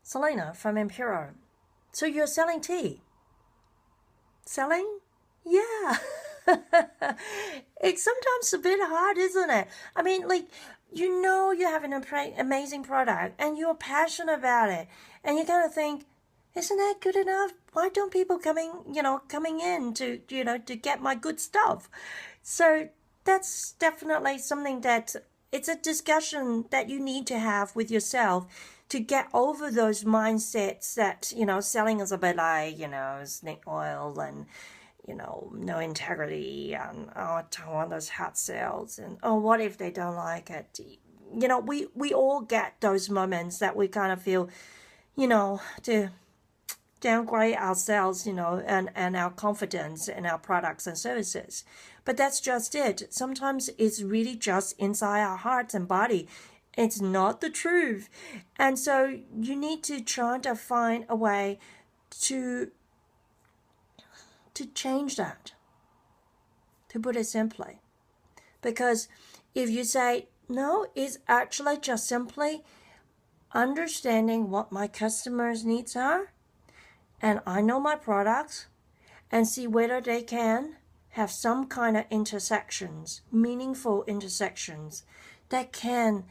Selena from Imperial. So you're selling tea? Selling? Yeah. It's sometimes a bit hard, isn't it? I mean, like, you have an amazing product and you're passionate about it, and you kind of think, isn't that good enough? Why don't people coming in to get my good stuff? So that's definitely something that it's a discussion that you need to have with yourself to get over those mindsets that, selling is a bit like, snake oil and, no integrity, and oh, I don't want those hot sales, and oh, what if they don't like it? We all get those moments that we kind of feel, to downgrade ourselves, and our confidence in our products and services. But that's just it. Sometimes it's really just inside our hearts and body. It's not the truth. And so you need to try to find a way to change that, to put it simply. Because if you say, no, it's actually just simply understanding what my customers' needs are, and I know my products, and see whether they can have some kind of intersections, meaningful intersections that can,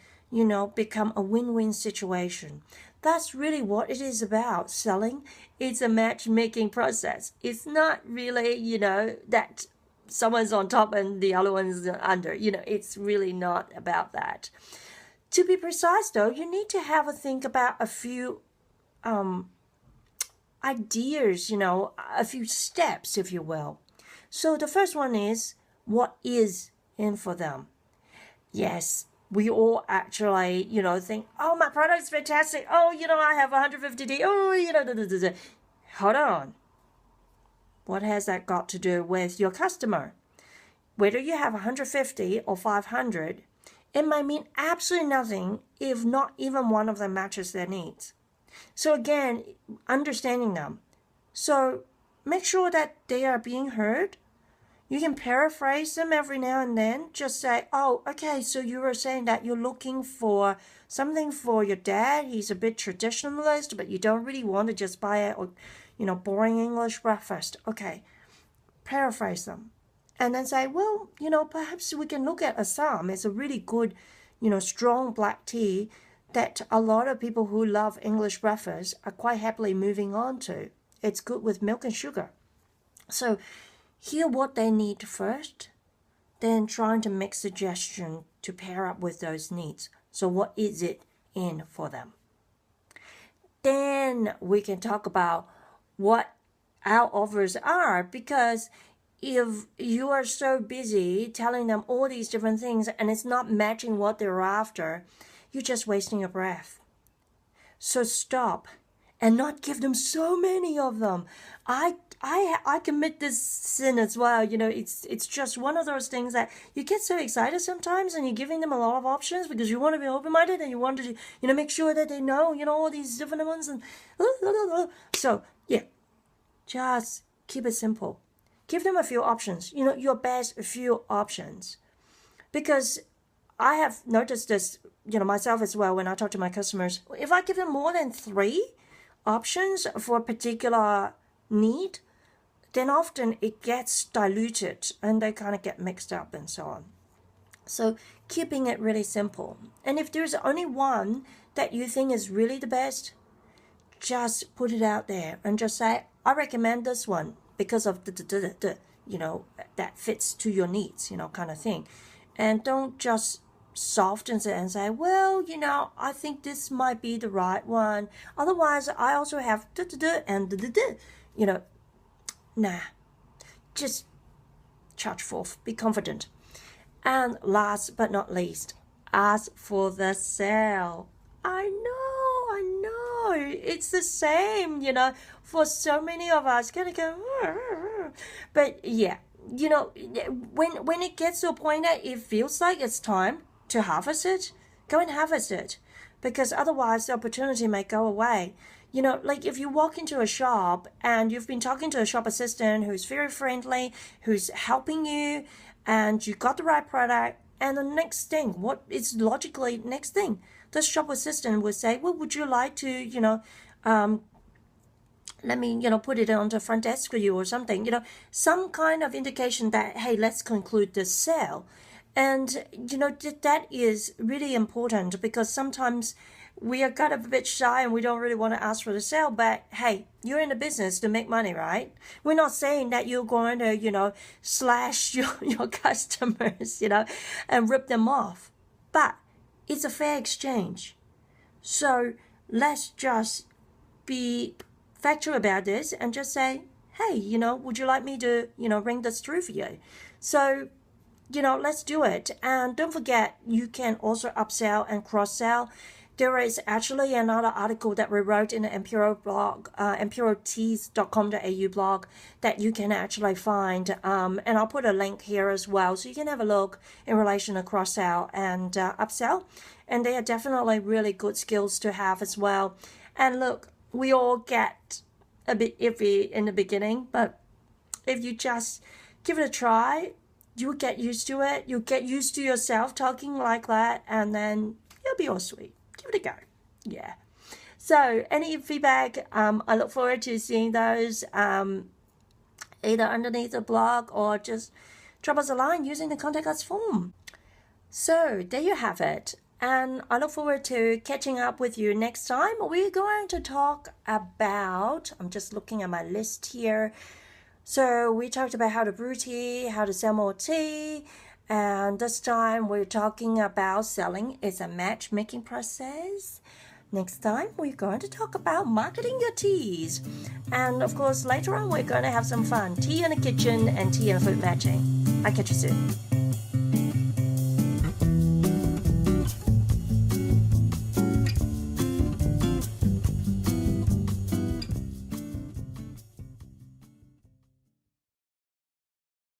become a win-win situation. That's really what it is about. Selling, it's a matchmaking process. It's not really, that someone's on top and the other one's under. It's really not about that. To be precise, though, you need to have a think about a few ideas, a few steps, if you will. So the first one is, what is in for them? Yes, we all actually, think, oh, my product is fantastic. Oh, I have 150D. Oh, da, da, da, da. Hold on. What has that got to do with your customer? Whether you have 150 or 500, it might mean absolutely nothing if not even one of them matches their needs. So again, understanding them. So make sure that they are being heard. You can paraphrase them every now and then. Just say, oh, okay, so you were saying that you're looking for something for your dad. He's a bit traditionalist, but you don't really want to just buy a, boring English breakfast. Okay, paraphrase them. And then say, well, perhaps we can look at Assam. It's a really good, strong black tea that a lot of people who love English breakfast are quite happily moving on to. It's good with milk and sugar. So hear what they need first, then trying to make suggestions to pair up with those needs. So what is it in for them? Then we can talk about what our offers are, because if you are so busy telling them all these different things and it's not matching what they're after, you're just wasting your breath. So stop and not give them so many of them. I commit this sin as well. It's just one of those things that you get so excited sometimes, and you're giving them a lot of options because you want to be open-minded and you want to make sure that they know all these different ones, and so yeah, just keep it simple. Give them a few options. Your best few options, because I have noticed this, myself as well when I talk to my customers. If I give them more than 3 options for a particular need, then often it gets diluted and they kind of get mixed up and so on. So keeping it really simple. And if there's only one that you think is really the best, just put it out there and just say, I recommend this one because of that fits to your needs, kind of thing. And don't just soften it and say, well, I think this might be the right one. Otherwise, I also have and nah. Just charge forth. Be confident. And last but not least, ask for the sale. I know. It's the same, for so many of us. Kind of go, but yeah, when it gets to a point that it feels like it's time to harvest it, go and harvest it, because otherwise the opportunity may go away. Like if you walk into a shop and you've been talking to a shop assistant who's very friendly, who's helping you, and you got the right product, and the next thing, what is logically next thing? the shop assistant would say, well, would you like to, let me, put it on the front desk for you or something, some kind of indication that, hey, let's conclude this sale. And, that is really important because sometimes we are kind of a bit shy and we don't really want to ask for the sale. But, hey, you're in the business to make money, right? We're not saying that you're going to, slash your customers, and rip them off. But it's a fair exchange. So let's just be factual about this and just say, hey, would you like me to, ring this through for you? So, let's do it. And don't forget, you can also upsell and cross-sell. There is actually another article that we wrote in the Imperial blog, imperialteas.com.au blog, that you can actually find. And I'll put a link here as well, so you can have a look in relation to cross-sell and upsell. And they are definitely really good skills to have as well. And look, we all get a bit iffy in the beginning, but if you just give it a try, you'll get used to it. You'll get used to yourself talking like that, and then you'll be all sweet. Give it a go. Yeah. So any feedback, I look forward to seeing those either underneath the blog or just drop us a line using the contact us form. So there you have it. And I look forward to catching up with you next time. We're going to talk about, I'm just looking at my list here. So we talked about how to brew tea, how to sell more tea. And this time we're talking about selling is a matchmaking process. Next time we're going to talk about marketing your teas. And of course later on we're going to have some fun. Tea in the kitchen and tea and food matching. I'll catch you soon.